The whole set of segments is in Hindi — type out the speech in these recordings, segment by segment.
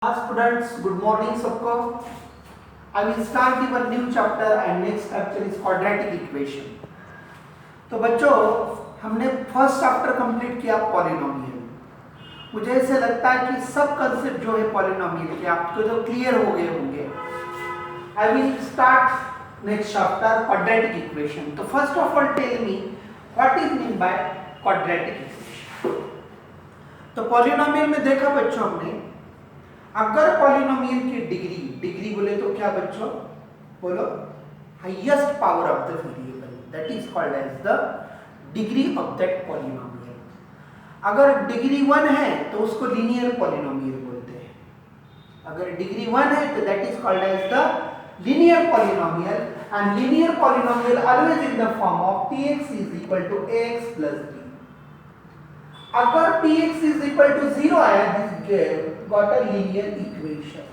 Students, good morning सबको. I will start your new chapter and next chapter is quadratic equation. तो बच्चों हमने फर्स्ट चैप्टर कंप्लीट किया पॉलिनोमियल. मुझे ऐसे लगता है कि सब कंसेप्ट जो है पॉलिनोमियल के आपको तो क्लियर हो गए होंगे. I will start next chapter quadratic equation. तो first of all tell me what is mean by quadratic equation. तो पॉलिनोमियल में देखा बच्चों हमने अगर पॉलिनोमियल की डिग्री बोले तो क्या बच्चों बोलो highest power of the variable that is called as the degree of that polynomial. अगर डिग्री 1 है तो उसको लीनियर पॉलिनोमियल बोलते हैं. अगर डिग्री 1 है तो that is called as the linear polynomial and linear polynomial always in the form of px is equal to ax plus b. अगर px इज इक्वल टू 0 आया this got a linear equation.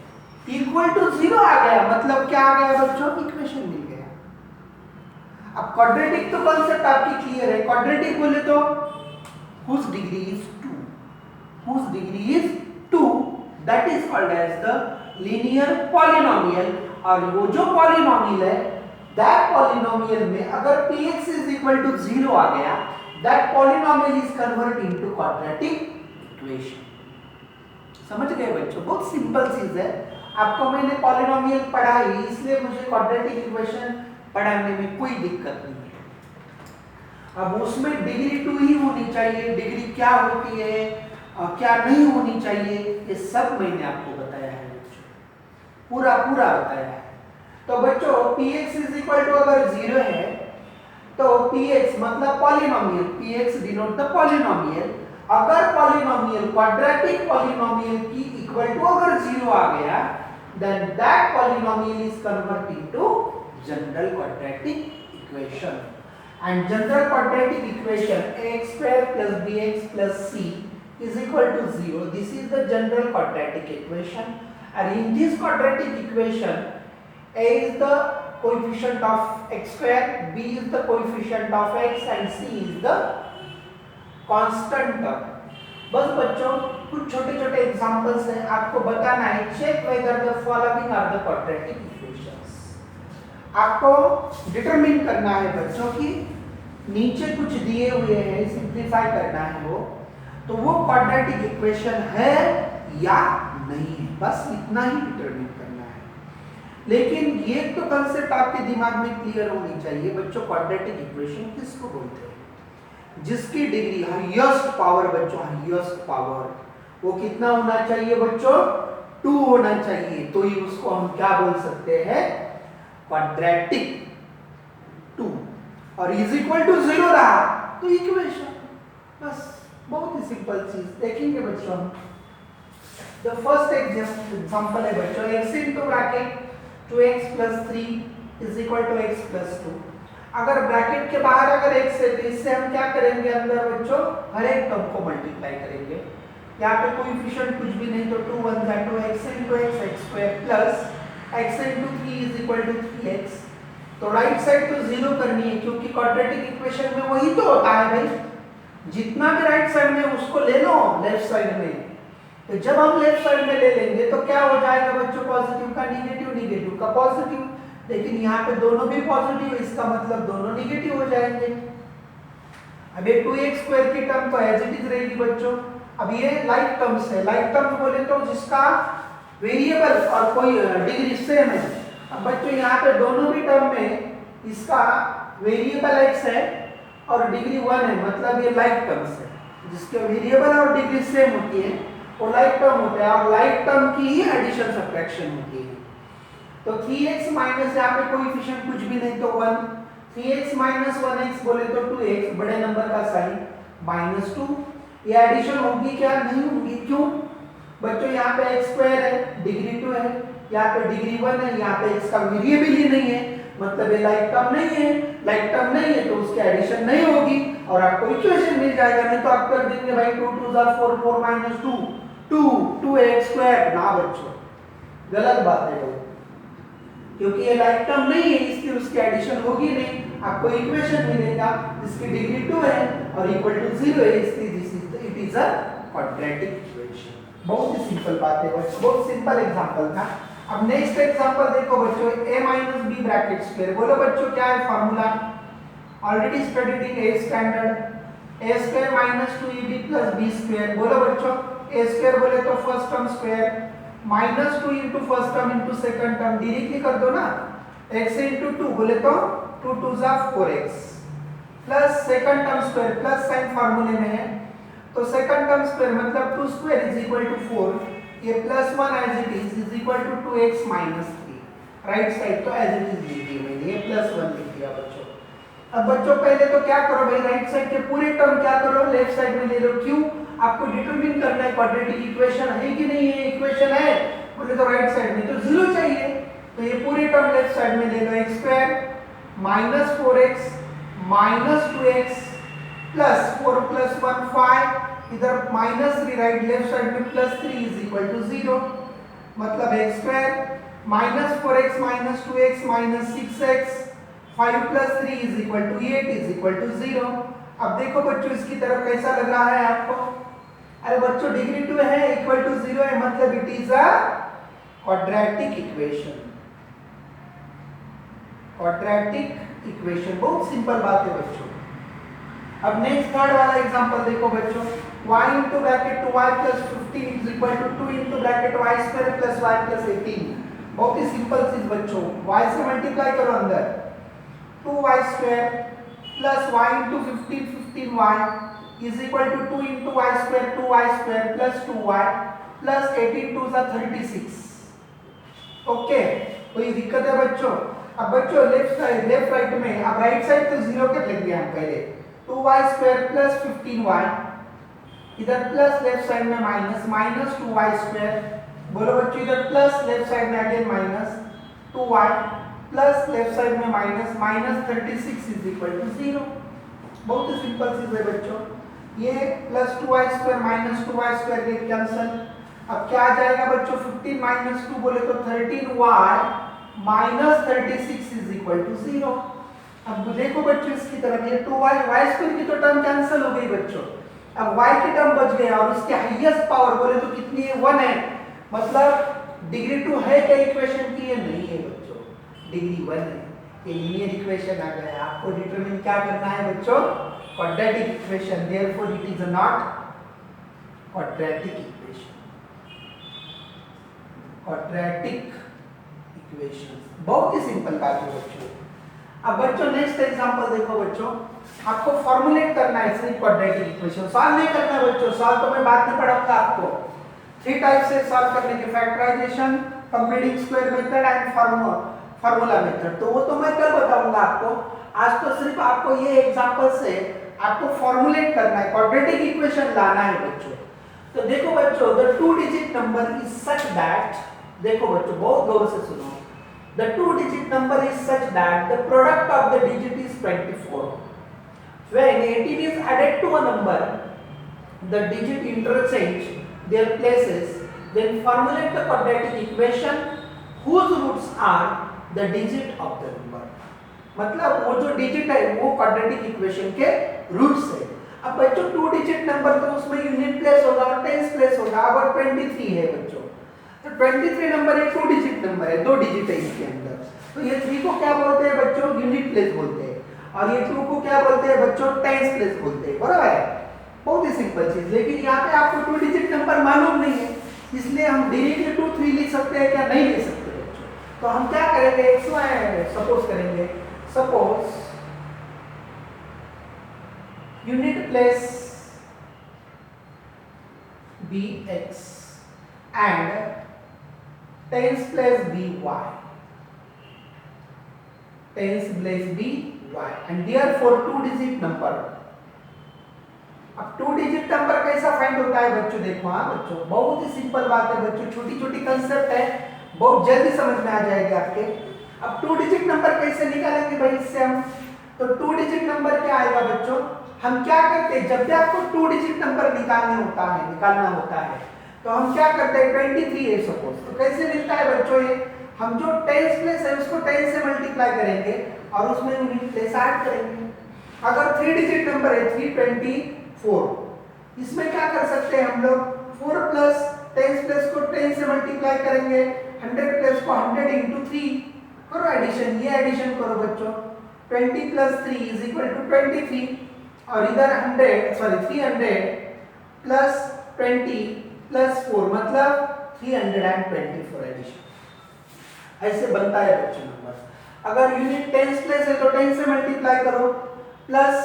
Equal to 0 आ गया मतलब क्या आ गया बच्चों इक्वेशन मिल गया. अब क्वाड्रेटिक तो कांसेप्ट आपकी क्लियर है. क्वाड्रेटिक बोले तो whose degree is 2, whose degree is 2 that is called as the linear polynomial. और वो जो पॉलिनोमियल है that polynomial में अगर px is equal to 0 आ गया that polynomial is converted into quadratic equation. समझ गए बच्चों. बहुत सिंपल चीज है. आपको मैंने पॉलिनोमियल पढ़ाई इसलिए मुझे क्वाड्रेटिक इक्वेशन पढ़ाने में कोई दिक्कत नहीं है. अब उसमें डिग्री 2 ही होनी चाहिए. डिग्री क्या होती है क्या नहीं होनी चाहिए ये सब मैंने आपको बताया है बच्चों. पूरा बताया है. तो बच्चों px इज इक्वल टू अगर 0 है तो px मतलब polynomial px denote the polynomial. अगर पॉलिनोमियल क्वाड्रेटिक पॉलिनोमियल की इक्वल टू अगर 0 आ गया then that polynomial is converted to general quadratic equation. And general quadratic equation ax² + bx + c is equal to 0. This is the general quadratic equation. And in this quadratic equation a is the coefficient of x², b is the coefficient of x and c is the constant term. बस बच्चों कुछ छोटे एग्जांपल्स हैं आपको बताना है. Check whether the following are the quadratic equations. आपको डिटरमिन करना है बच्चों की नीचे कुछ दिए हुए हैं सिंपलीफाई करना है तो वो क्वाड्रेटिक इक्वेशन है या नहीं है. बस इतना ही डिटरमिन करना है. लेकिन ये तो कांसेप्ट आपके दिमाग में क्लियर होनी चाहिए बच्चों. क्वाड्रेटिक इक्वेशन किसको बोलते हैं? जिसकी डिग्री हाईएस्ट पावर बच्चों हाईएस्ट पावर वो कितना होना चाहिए बच्चों 2 होना चाहिए. तो ही उसको हम क्या बोल सकते हैं क्वाड्रेटिक 2. और इज इक्वल टू 0 रहा तो इक्वेशन. बस बहुत ही सिंपल चीज देखेंगे बच्चों. द फर्स्ट एग्जांपल है बच्चों x into bracket 2x + 3 is equal to x + 2. अगर ब्रैकेट के बाहर अगर x है तो इससे हम क्या करेंगे अंदर बच्चों हर एक टर्म को मल्टीप्लाई करेंगे. यहाँ पे कोएफिशिएंट कुछ भी नहीं तो 2 1 जा 2x into x² plus x into 3 is equal to 3x. तो राइट साइड तो 0 करनी है क्योंकि क्वाड्रेटिक इक्वेशन में वही तो होता है भाई. जितना भी राइट साइड में उसको ले लो लेफ्ट साइड में. तो जब हम लेफ्ट साइड में ले लेंगे तो क्या हो जाएगा बच्चों पॉजिटिव का नेगेटिव का पॉजिटिव. लेकिन यहाँ पे दोनों भी पॉजिटिव है इसका मतलब दोनों नेगेटिव हो जाएंगे. अब ये 2x² की टर्म तो एज इट इज रहेगी बच्चों. अब ये लाइक टर्म्स है. लाइक टर्म्स बोले तो जिसका वेरिएबल और कोई डिग्री सेम है. अब बच्चों यहाँ पे दोनों भी टर्म में इसका वेरिएबल x है और डिग्री 1 है मतलब ये लाइक टर्म्स है. जिसके वेरिएबल और डिग्री सेम होती है वो लाइक टर्म होते हैं. और लाइक टर्म की ही एडिशन सब्ट्रैक्शन होती है. तो 3x माइनस यहाँ पे कोएफिशिएंट कुछ भी नहीं तो 1. 3x माइनस 1x बोले तो 2x बड़े नंबर का साइन -2. ये एडिशन होगी क्या नहीं होगी. क्यों बच्चों यहाँ पे x² है डिग्री 2 है यहाँ पे डिग्री 1 है. यहाँ पे x का वेरिएबल ही नहीं है मतलब ये लाइक टर्म नहीं है. लाइक टर्म नहीं है तो उसकी एडिशन नहीं होगी और आपको इक्वेशन मिल जाएगा. नहीं तो आप कर देंगे भाई 2 2 4 4 -2 2x² ना बच्चों गलत बात है क्योंकि ये लाइक टर्म नहीं है इसलिए उसकी एडिशन होगी नहीं. आपको इक्वेशन मिलेगा जिसकी डिग्री 2 है और इक्वल टू 0 है इसलिए it is a quadratic equation. बहुत ही सिंपल बात है बच्चों, बहुत सिंपल एग्जांपल था। अब नेक्स्ट एग्जांपल देखो बच्चों, a minus b bracket square. बोलो बच्चों क्या है formula, already studied in 8th standard. a square minus 2ab plus b square. बोलो बच्चों a स्क्वायर बोले तो first term square minus 2 into first term into second term, directly कर दो ना, x इंटू 2 बोले तो 2 2 जा 4x plus second term square, plus sign फार्मूले में है तो सेकंड टर्म स्क्वायर मतलब 2 स्क्वायर इज इक्वल टू 4, ये plus 1 as it is equal to 2x minus 3। Right side तो एज इट इज लिख दी मैंने, ये प्लस 1 लिख दिया बच्चों। अब बच्चों पहले तो क्या करो भाई, राइट साइड के पूरे टर्म क्या करो लेफ्ट साइड में ले लो। क्यों, आपको डिटरमिन करना है क्वाड्रेटिक इक्वेशन है कि नहीं है, इक्वेशन है बोले तो राइट साइड में तो 0 चाहिए, तो ये पूरे टर्म लेफ्ट साइड में ले लो। x square minus 4x minus 2x plus 4 plus 1 5, इधर माइनस 3 राइट लेफ्ट साइड में प्लस 3 इज इक्वल टू 0, मतलब x square minus 4x minus 2x minus 6x 5 plus 3 is equal to 8 is equal to 0। अब देखो बच्चों इसकी तरफ कैसा लग रहा है आपको, अरे बच्चों डिग्री 2 है इक्वल टू 0 है, मतलब it is a quadratic equation. Quadratic equation बहुत सिंपल बात है बच्चों। अब नेक्स्ट थर्ड वाला एग्जांपल देखो बच्चों, y into bracket 2y plus 15 is equal to 2 into bracket y square plus y plus 18। बहुत ही सिंपल चीज बच्चों, y से मल्टीप्लाई करो अंदर, 2y square plus y into 15 15y is equal to 2 into y square 2y square plus 2y plus 18 2 is 36। Okay, कोई दिक्कत है बच्चों? अब बच्चों लेफ्ट साइड लेफ्ट राइट में, अब राइट साइड तो 0 कर लेंगे हम पहले, 2y square plus 15y, इधर प्लस लेफ्ट साइड में माइनस माइनस 2y स्क्वायर। बोलो बच्चों इधर प्लस लेफ्ट साइड में again minus 2y plus left side में minus minus 36 is equal to 0। बहुत ही सिंपल चीज है बच्चों, ये plus 2y square minus 2y square get cancel. अब क्या आ जाएगा बच्चों, 15 माइनस 2 बोले तो 13y minus 36 is equal to 0। अब देखो बच्चों इसकी तरफ, ये 2y y स्क्वायर की तो टर्म कैंसिल हो गई बच्चों, अब y की टर्म बच गया और उसके हाईएस्ट पावर बोले तो कितनी है, 1 है, मतलब डिग्री 2 है क्या इक्वेशन की, ये नहीं है बच्चों, डिग्री 1 है, ये लीनियर इक्वेशन आ गया। आपको डिटरमिन क्या करना है बच्चों, quadratic equation, therefore it is not quadratic equation. Quadratic equation बहुत ही सिंपल बात है बच्चों। अब बच्चों नेक्स्ट एग्जांपल देखो बच्चों, आपको फॉर्मुलेट करना है सिर्फ क्वाड्रेटिक इक्वेशन, सॉल्व नहीं करना है बच्चों, सॉल्व तो मैं बाद में पढ़ाऊंगा आपको। 3 टाइप से सॉल्व करने के, factorisation, completing square method and formula method, तो वो तो मैं कल बताऊंगा आपको। आज तो सिर्फ आपको ये एग्जांपल से आपको फॉर्मुलेट करना है, क्वाड्रेटिक इक्वेशन लाना है बच्चों। तो देखो बच्चों, the 2 digit number is such that, देखो बच्चों बहुत गौर से सुनो, the 2 digit number is such that the product of the digit is 24. When 18 is added to a number, the digit interchange their places, then formulate the quadratic equation whose roots are the digit of the number। मतलब वो जो डिजिट है वो क्वाड्रेटिक इक्वेशन के रूट्स है। अब बच्चों 2 डिजिट नंबर तो उसमें यूनिट प्लेस होगा और टेंस प्लेस होगा, अगर 23 है बच्चों तो 23 नंबर एक 2 डिजिट नंबर है, 2 डिजिट है इसके अंदर, तो ये 3 को क्या बोलते हैं बच्चों, यूनिट प्लेस बोलते हैं, और ये 2 को क्या बोलते हैं बच्चों, टेंस प्लेस बोलते हैं, बराबर है। बहुत ही सिंपल चीज, लेकिन यहाँ पे आपको 2 डिजिट नंबर मालूम नहीं है, इसलिए हम डायरेक्टली 2 3 लिख सकते हैं क्या, नहीं लिख सकते बच्चों। तो हम क्या करेंगे, सपोज करेंगे, suppose unit place bx and tens place by, tens place by and therefore 2 digit number। अब 2 डिजिट नंबर कैसा फाइंड होता है बच्चों, देखो हाँ बच्चों बहुत ही सिंपल बात है बच्चों, छोटी छोटी कंसेप्ट है, बहुत जल्दी समझ में आ जाएगी आपके। अब 2 डिजिट नंबर कैसे निकालेंगे भाई इससे हम, तो 2 डिजिट नंबर क्या आएगा बच्चों, हम क्या करते हैं, जब भी आपको 2 डिजिट नंबर निकालना होता है तो हम क्या करते हैं, 23 है सपोज, तो कैसे मिलता है बच्चों ये, हम जो टेंस प्लेस है उसको 10 से मल्टीप्लाई करेंगे और उसमें यूनिट प्लेस ऐड करेंगे। अगर 3 डिजिट नंबर है 324, इसमें क्या कर सकते हैं हम लोग, 4 प्लस टेंस प्लेस को 10 से मल्टीप्लाई करेंगे, 100 प्लेस को 100 इंटू 3 करो एडिशन, ये एडिशन करो बच्चों, 20 प्लस 3 इज इक्वल टू 23 और इधर 300 प्लस 20 प्लस 4 मतलब 324 एडिशन। ऐसे बनता है बच्चों नंबर। अगर यूनिट टेंस प्लेस है तो 10 से मल्टीप्लाई करो, प्लस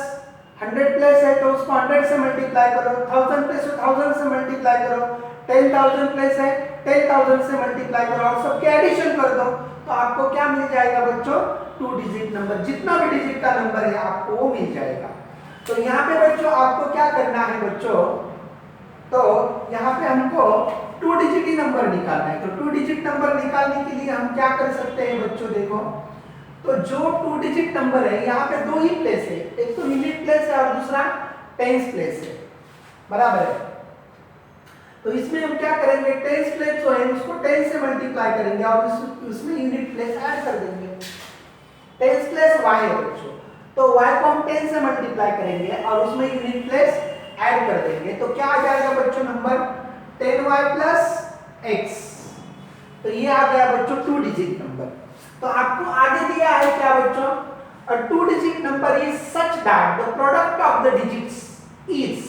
100 प्लेस है तो उसको 100 से मल्टीप्लाई करो, 1000 प्लेस तो 1000 से मल्टीप्लाई करो, 10,000 प्लेस है 10,000 से मल्टीप्लाई करो और सबके एडिशन कर दो, तो आपको क्या मिल जाएगा बच्चों, 2 डिजिट नंबर, जितना भी डिजिट का नंबर है आपको वो मिल जाएगा। तो यहाँ पे बच्चों आपको क्या करना है बच्चों, तो यहाँ पे हमको 2 डिजिट ही नंबर निकालना है। तो 2 डिजिट नंबर निकालने के लिए हम क्या कर सकते हैं बच्चों, देखो तो जो 2 डिजिट नंबर है यहाँ पे 2 ही प्लेस है, एक तो यूनिट प्लेस है और दूसरा टेंस प्लेस है, बराबर है। तो इसमें हम क्या करेंगे, टेंस प्लेस जो है उसको 10 से मल्टीप्लाई करेंगे और उसमें यूनिट प्लेस ऐड कर देंगे। टेंस प्लेस y है बच्चों, तो y को हम 10 से मल्टीप्लाई करेंगे और उसमें यूनिट प्लेस ऐड कर देंगे, तो क्या आ जाएगा बच्चों नंबर 10y प्लस x। तो ये आ गया बच्चों 2 डिजिट नंबर। तो आपको आगे दिया है क्या बच्चों, a 2 digit number is such that the product of the digits is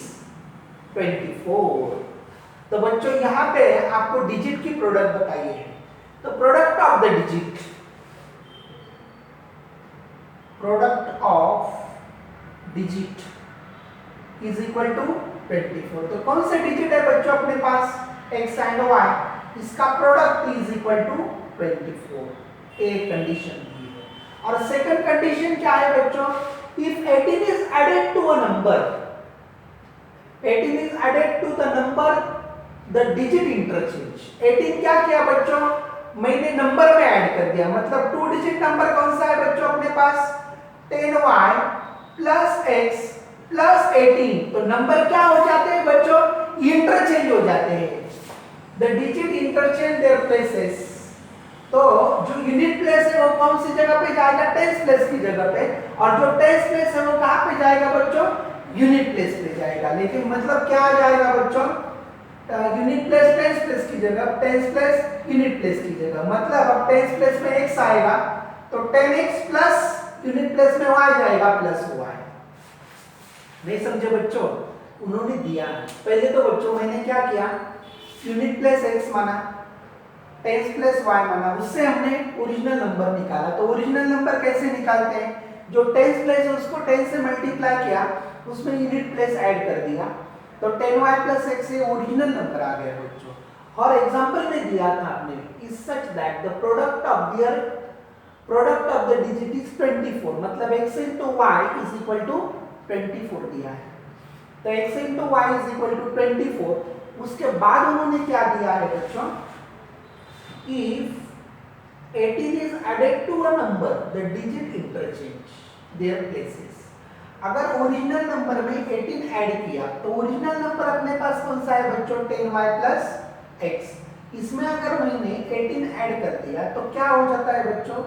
24। तो बच्चों यहाँ पे आपको डिजिट की प्रोडक्ट बताइए है, तो product of the digit, product of digit is equal to 24। तो कौन से डिजिट है बच्चों अपने पास, x एंड y, इसका प्रोडक्ट इज इक्वल टू 24। एक कंडीशन दी है। और सेकंड कंडीशन क्या है बच्चों, if 18 is added to a number, 18 is added to the number the digit interchange. 18 क्या किया बच्चों, मैंने नंबर में ऐड कर दिया, मतलब 2 डिजिट नंबर कौन सा है बच्चों अपने पास, 10y प्लस x प्लस 18। तो नंबर क्या हो जाते हैं बच्चों, इंटरचेंज हो जाते हैं, the digit interchange their places. तो जो यूनिट प्लेस है वो कौन सी जगह पे जाएगा, टेंस प्लेस की जगह पे, और जो टेंस प्लेस है वो कहां पे जाएगा बच्चों, यूनिट प्लेस पे जाएगा। लेकिन मतलब क्या आ जाएगा बच्चों, यूनिट प्लेस टेंस प्लेस की जगह, टेंस प्लेस यूनिट प्लेस की जगह, मतलब अब टेंस प्लेस में x आएगा तो 10x प्लस यूनिट प्लेस में y जाएगा प्लस y। नहीं समझे बच्चों, उन्होंने दिया है। पहले तो बच्चों मैंने क्या किया, यूनिट प्लेस x माना, टेंस प्लस y माना, उससे हमने ओरिजिनल नंबर निकाला। तो ओरिजिनल नंबर कैसे निकालते हैं, जो टेंस प्लेस है उसको 10 से मल्टीप्लाई किया, उसमें यूनिट प्लेस ऐड कर दिया, तो 10y प्लस x से ओरिजिनल नंबर आ गया बच्चों। और एग्जांपल में दिया था आपने, is such that the product of the digit is 24, मतलब x into y is equal to 24 दिया है। तो x into y is equal to 24। उसके बाद उन्होंने क्या दिया है बच्चों, if 18 is added to a number, the digit interchange their places। अगर ओरिजिनल नंबर में 18 ऐड किया तो ओरिजिनल नंबर अपने पास कौन सा है बच्चों, 10y प्लस x। इसमें अगर मैंने 18 ऐड कर दिया तो क्या हो जाता है बच्चों,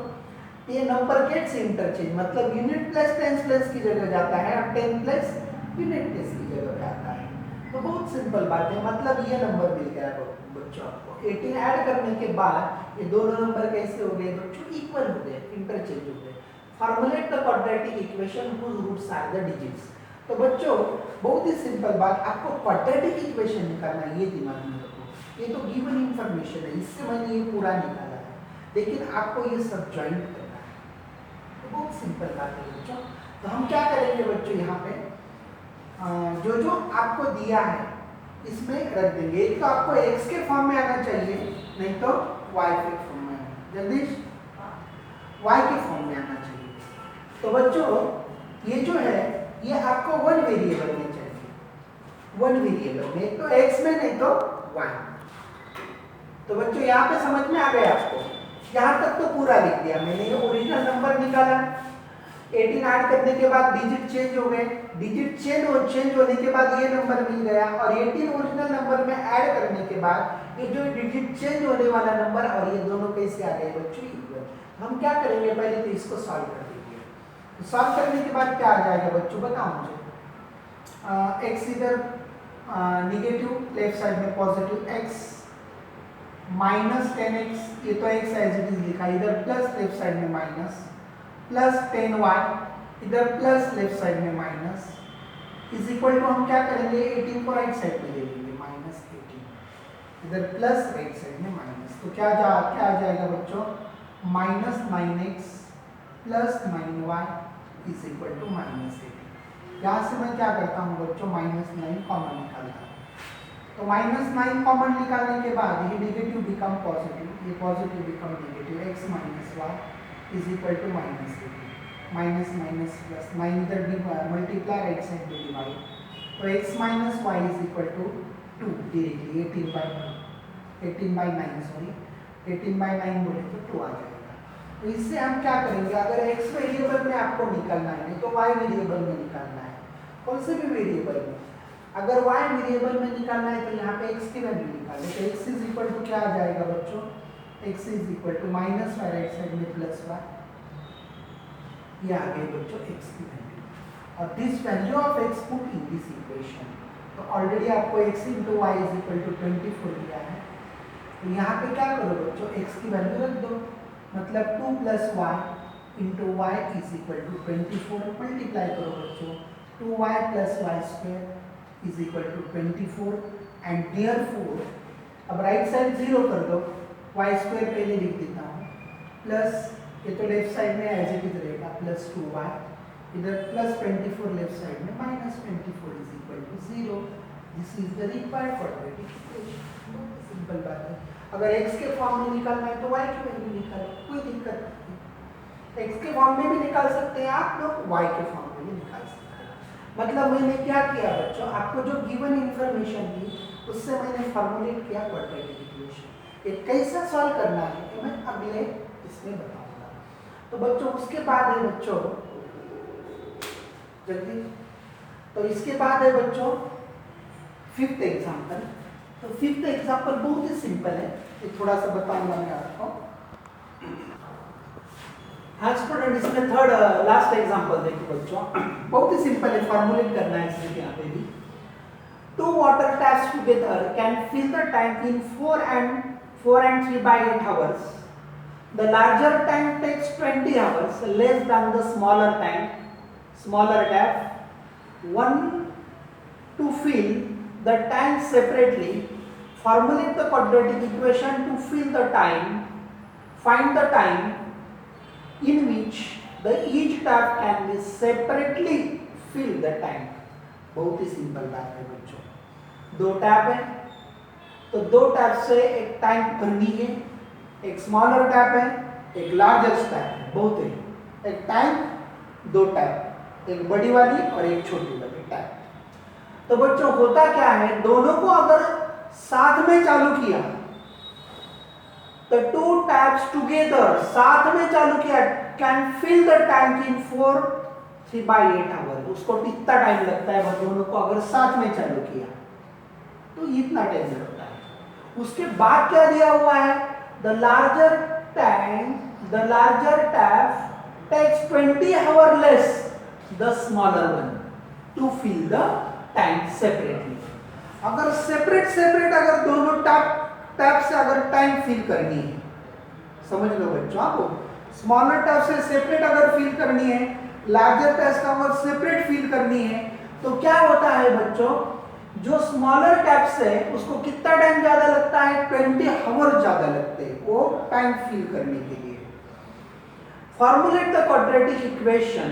ये नंबर गेट्स इंटरचेंज, मतलब यूनिट प्लस टेंस प्लस की जगह जाता है और 10 प्लस यूनिट प्लस की जगह पे आता है। तो बहुत सिंपल बात है, मतलब ये नंबर मिल गया बच्चों आपको। 18 ऐड करने के बाद ये दोनों नंबर कैसे हो गए बच्चों, इक्वल हो गए, इंटरचेंज हो गए। Formulate the quadratic equation whose roots are the digits. तो बच्चों बहुत ही सिंपल बात, आपको क्वाड्रेटिक इक्वेशन निकालना है, ये दिमाग में रखो। ये तो गिवन इंफॉर्मेशन है, इससे मैंने ये पूरा निकाला है, लेकिन आपको ये सब ज्वाइंट करना है। तो बहुत सिंपल बात है बच्चों। तो हम क्या करेंगे बच्चों, यहाँ पे जो जो आपको दिया है इसमें रख देंगे। एक तो आपको x के फॉर्म में आना चाहिए, नहीं तो y के फॉर्म में आना, जल्दी y के फॉर्म में आना चाहिए। तो बच्चों ये जो है ये आपको 1 वेरिएबल में चाहिए, 1 वेरिएबल में, एक तो x में नहीं तो y। तो बच्चों यहाँ पे समझ में आ गया आपको, यहाँ तक तो पूरा लिख दिया मैंने। ये ओरिजिनल नंबर निकाला, 18 ऐड करने के बाद डिजिट चेंज हो गए, डिजिट चेंज होने के बाद ये नंबर मिल गया, और 18 ओरिजिनल नंबर में ऐड करने के बाद ये जो डिजिट चेंज होने वाला नंबर और ये दोनों कैसे आ गए बच्चों, इक्वल। हम क्या करेंगे, पहले तो इसको सॉल्व कर देंगे। तो सॉल्व करने के बाद क्या आ जाएगा बच्चों, बताओ मुझे। x इधर नेगेटिव, लेफ्ट साइड में पॉजिटिव, x -10x, ये तो x एज इट इज लिखा, इधर प्लस लेफ्ट साइड में माइनस, प्लस 10y, इधर प्लस लेफ्ट साइड में माइनस, इज इक्वल टू हम क्या करेंगे 18 को राइट साइड में ले लेंगे -18, इधर प्लस राइट साइड में माइनस, तो क्या आ जाएगा बच्चों -9x plus 9y is equal to -18। यहाँ से मैं क्या करता हूँ बच्चों -9 कॉमन निकालता हूँ, तो -9 कॉमन निकालने के बाद ये नेगेटिव बिकम पॉजिटिव, ये positive become negative, x minus y is equal to -18, minus minus plus 9 इधर मल्टीप्लाई राइट साइड में डिवाइड, तो x minus y is equal to 2 directly 18/9 बोले तो 2 आ जाएगा। तो इससे हम क्या करेंगे, अगर x वेरिएबल में आपको निकालना है नहीं तो y वेरिएबल में निकालना है, कौन से भी वेरिएबल में, अगर y वेरिएबल में निकालना है तो यहाँ पे x की वैल्यू निकालें, तो x इज इक्वल टू क्या आ जाएगा बच्चों, x is equal to minus y right side में प्लस वाई, ये आ गई बच्चों x की वैल्यू, और this value of x put in this equation, तो ऑलरेडी आपको x into y is equal to 24 दिया है, तो यहाँ पे क्या करो बच्चों x की वैल्यू रख दो, मतलब 2 plus y into y is equal to 24, multiply करो बच्चों 2y plus y square is equal to 24 and therefore अब राइट साइड 0 कर दो, वाई स्क्वायर पहले लिख देता हूँ, प्लस ये तो लेफ्ट साइड में एज इट इज रहेगा प्लस 2y, इधर प्लस 24 लेफ्ट साइड में minus 24 is equal to 0, this is the required quadratic equation. Simple बात है, अगर x के फॉर्म में निकालना है तो y की वैल्यू निकालो, कोई दिक्कत नहीं, x के फॉर्म में भी निकाल सकते हैं आप लोग, y के फॉर्म में भी निकाल सकते हैं। मतलब मैंने क्या किया बच्चों, आपको जो गिवन इंफॉर्मेशन थी उससे मैंने फॉर्मुलेट किया क्वाड्रेटिक इक्वेशन, ये कैसा सॉल्व करना है ये मैं अगले इसमें बताऊंगा। तो बच्चों उसके बाद है बच्चों जल्दी, तो इसके बाद है बच्चों फिफ्थ एग्जाम्पल, तो फिफ्थ एग्जाम्पल बहुत ही सिंपल है, ये थोड़ा सा बताऊंगा मैं आपको। हाँ स्टूडेंट, इसमें थर्ड लास्ट एग्जाम्पल देखो बच्चों, बहुत ही सिंपल है, फॉर्मुलेट करना है इसमें यहाँ पे भी। 2 water taps together can fill the tank in 4 and 3/8 hours. The larger tank takes 20 hours, less than the smaller tap. One to fill the tank separately. Formulate the quadratic equation to fill the time. Find the time in which each tap can be separately fill the tank. बहुत ही सिंपल बात है बच्चों, 2 टैप है तो 2 टैप से एक टैंक भरनी है, एक स्मॉलर टैप है एक लार्जर टैप है, बहुत है, एक टैंक 2 टैप, एक बड़ी वाली और एक छोटी वाली टैप। तो बच्चों होता क्या है, दोनों को अगर साथ में चालू किया तो 2 टैप्स टुगेदर साथ में चालू किया can fill the tank in 3/8 hour, उसको कितना टाइम लगता है वह दोनों को अगर साथ में चालू किया तो इतना टाइम लगता है। उसके बाद क्या दिया हुआ है, the larger tap takes 20 hour less the smaller one to fill the tank separately. अगर सेपरेट अगर दोनों टैप से अगर टाइम फिल करनी है, समझ लो बच्चों, आपको स्मॉलर टैप से सेपरेट अगर फिल करनी है, लार्जर टैप का अगर सेपरेट फिल करनी है, तो क्या होता है बच्चों, जो स्मॉलर टैप से उसको कितना टाइम ज्यादा लगता है, 20 आवर ज्यादा लगते हैं वो टैंक फिल करने के लिए। Formulate the quadratic equation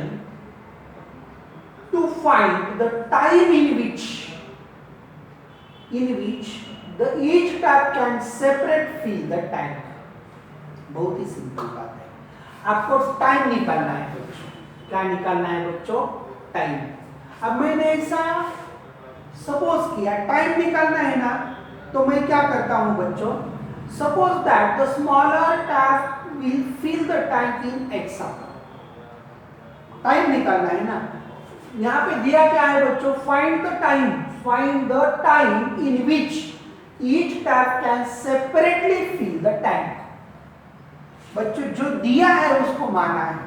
two find the time in which each tap can separate fill the tank। बहुत ही सिंपल बात है, आपको टाइम निकालना है बच्चों, क्या निकालना है बच्चों, टाइम। अब मैंने ऐसा सपोज किया टाइम निकालना है ना, तो मैं क्या करता हूं बच्चों, suppose that the smaller tap will fill the tank in x hour, time निकालना है ना, यहां पे दिया क्या है बच्चों, find the time in which each tap can separately fill the tank. बच्चों जो दिया है उसको माना है,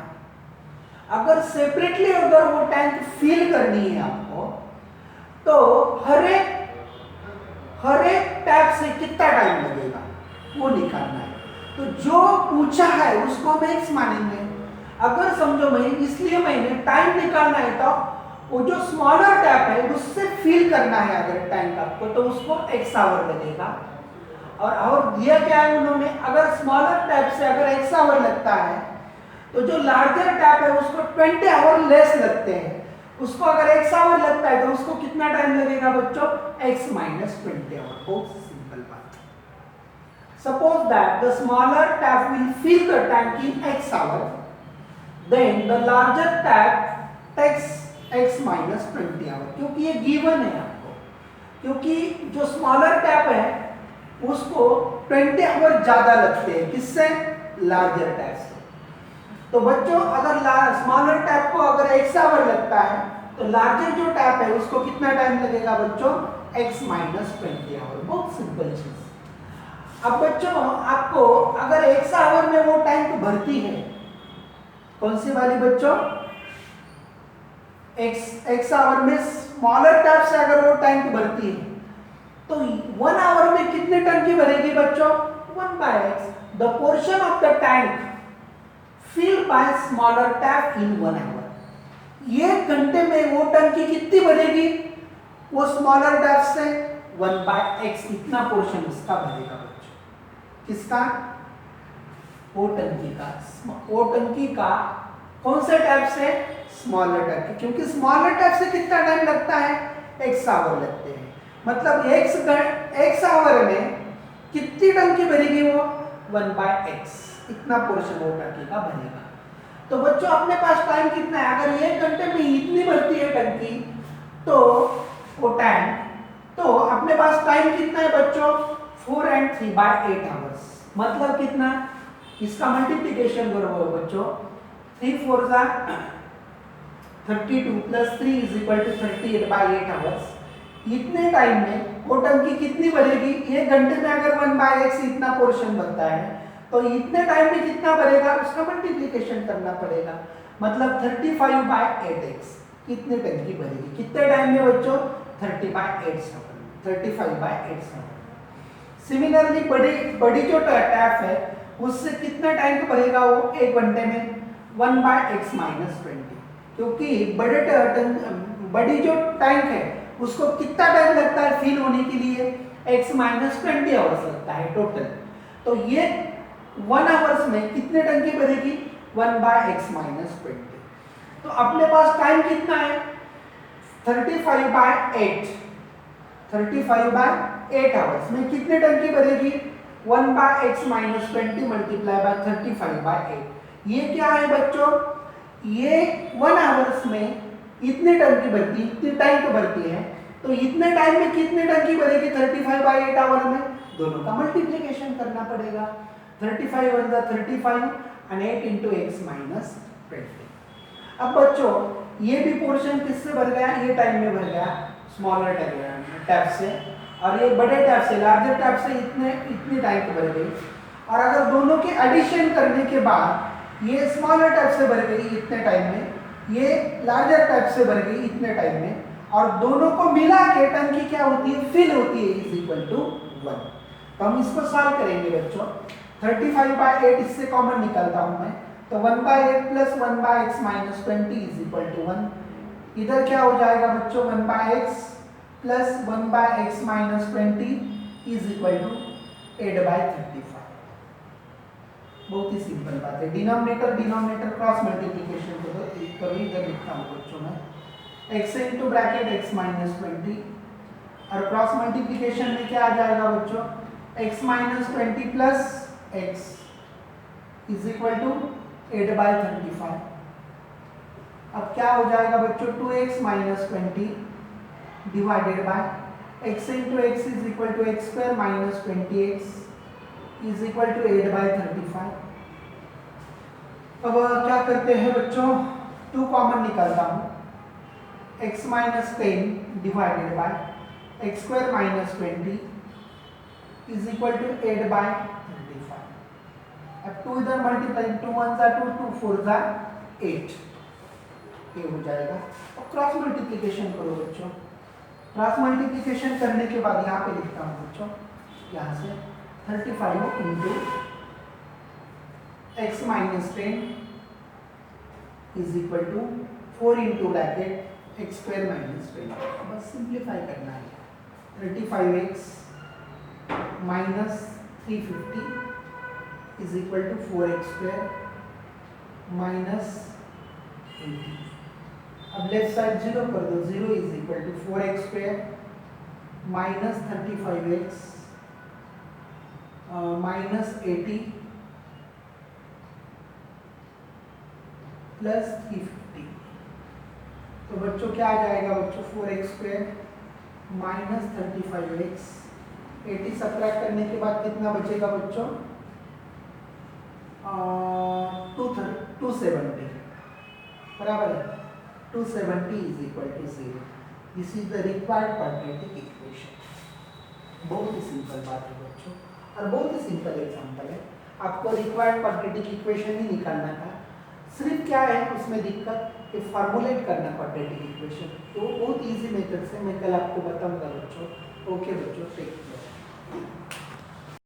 अगर सेपरेटली अगर वो टैंक फिल करनी है आपको, तो हर एक टैप से कितना टाइम लगेगा, वो निकालना है। तो जो पूछा है उसको हम x मानेंगे। अगर समझो मैं इसलिए मैंने टाइम निकालना है तो वो जो स्मॉलर टैप है उससे फिल करना है अगर टैंक आपको, तो उसको x आवर लगेगा। और दिया क्या है उन्होंने, अगर स्मॉलर टैप से अगर x आवर लगता है तो जो लार्जर टैप है उसको 20 आवर लेस लगते हैं। उसको अगर x आवर लगता है तो उसको कितना टाइम लगेगा बच्चों, x माइनस 20 आवर। बहुत सिंपल बात। Suppose that the smaller tap will fill the tank in x hour, then the larger tap takes x minus 20 hour. क्योंकि ये गिवन है आपको, क्योंकि जो स्मॉलर टैप है उसको 20 आवर ज्यादा लगते हैं, किससे, लार्जर टैप से। तो बच्चों अगर स्मॉलर टैप को अगर x आवर लगता है तो लार्जर जो टैप है उसको कितना टाइम लगेगा बच्चों, x माइनस 20 आवर। बहुत सिंपल चीज। अब बच्चों आपको अगर x आवर में वो टैंक भरती है, कौन सी वाली बच्चों, x आवर में स्मॉलर टैप से अगर वो टैंक भरती है तो 1 आवर में कितने टन की भरेगी बच्चों, 1/x the portion of the tank filled by smaller tap in 1 hour। ये घंटे में वो टंकी कितनी भरेगी, वो स्मॉलर टैप से 1/x इतना पोर्शन इसका भरेगा बच्चों। किसका, वो टंकी का। वो टंकी का कौन से टैप से, स्मॉलर टैप। क्योंकि स्मॉलर टैप से कितना टाइम लगता है, x आवर लगते हैं। मतलब x आवर में कितनी टंकी भरेगी वो, 1/x इतना पोर्शन वो टंकी का बनेगा। तो बच्चों अपने पास टाइम कितना है, अगर 1 घंटे में इतनी भरती है टंकी तो वो टैंक, तो अपने पास टाइम कितना है बच्चों, 4 and 3/8 आवर्स। मतलब कितना, इसका मल्टीप्लिकेशन करो बच्चों, 3 4 जा 32 plus 3 is equal to 38/8 hours. इतने टाइम में वो टंकी कितनी भरेगी, 1 घंटे में अगर 1/x इतना पोर्शन बनता है तो इतने टाइम में कितना भरेगा, उसका मल्टीप्लिकेशन करना पड़ेगा। मतलब 35/8x कितने टंकी भरेगी, कितने टाइम में बच्चों, 30/8 सेकंड, 35/8 सेकंड। सिमिलरली बड़ी जो टैप है उससे कितना टाइम भरेगा वो, 1 घंटे में 1/x माइनस 20। क्योंकि बड़ी जो टैंक है उसको कितना टाइम लगता है फिल होने के लिए, x माइनस 20 आवर्स लगता है टोटल। तो ये 1 आवर्स में कितने टंकी भरेगी, 1/x माइनस 20। तो अपने पास टाइम कितना है, 35/8 आवर्स में कितने टंकी भरेगी, 1/x माइनस 20 मल्टीप्लाई बाय 35/8। ये क्या है बच्चों, ये 1 आवर्स में इतने टंकी भरती, इतने टैंक भरती है, तो इतने टाइम में कितने टंकी भरेगी 35/8 आवर में, दोनों का मल्टीप्लिकेशन करना पड़ेगा। 35 1 जा 35 and 8 into x माइनस 20। अब बच्चों ये भी पोर्शन किससे भर गया, ये टाइम में भर गया स्मॉलर टैप से, और ये बड़े टैप से, लार्जर टैप से इतने टाइम भर गई। और अगर दोनों के एडिशन करने के बाद ये स्मॉलर टैप से भर गई इतने टाइम में, ये लार्जर टैप से भर गई इतने टाइम में, और दोनों को मिला के टंकी क्या होती है, फिल होती है, इज इक्वल टू 1। तो हम इसको सॉल्व करेंगे बच्चों। 35/8 इससे कॉमन निकालता हूं मैं, तो 1/8 plus 1/x minus 20 is equal to 1। इधर क्या हो जाएगा बच्चों, 1/x plus 1/x minus 20 is equal to 8/35। बहुत ही सिंपल बात है। डिनोमिनेटर क्रॉस मल्टीप्लिकेशन करो, इधर लिखता हूँ बच्चों में, x into bracket x minus 20, और क्रॉस मल्टीप्लिकेशन में क्या आ जाएगा बच्चों, x minus 20 plus x is equal to 8/35। अब क्या हो जाएगा बच्चों, 2x minus 20 divided by x into x is equal to x square minus 20x is equal to 8/35। अब क्या करते हैं बच्चों, 2 कॉमन निकालता हूँ, x minus 10 divided by x square minus 20 is equal to 8/35। अब 2 इधर मल्टीप्लाई, 2 1 जा 2, 2 4 जा 8, ये हो जाएगा। अब क्रॉस मल्टीप्लिकेशन करो बच्चों। क्रॉस मल्टीप्लिकेशन करने के बाद यहाँ पे लिखता हूँ बच्चों, यहाँ से 35 into x minus 10 is equal to 4 into bracket x square minus 20. बस सिंप्लीफाई करना है. 35x minus 350 is equal to 4x square minus 80. अब लेफ्ट साइड 0 कर दो. 0 is equal to 4x square minus 35x minus 80 plus 350. तो बच्चों क्या आ जाएगा बच्चों? 4x square minus 35x. 80 subtract करने के बाद कितना बचेगा बच्चों? 270 बराबर है. 270 is equal to 0. This is the required quadratic equation. बहुत ही सिंपल बात है बच्चों और बहुत ही सिंपल एग्जांपल है. आपको रिक्वायर्ड क्वाड्रेटिक इक्वेशन ही निकालना था. सिर्फ क्या है उसमें दिक्कत कि फॉर्मुलेट करना क्वाड्रेटिक इक्वेशन. तो बहुत इजी मेथड से मैं कल आपको बताऊंगा बच्चों. ओके बच्चों, टेक केयर.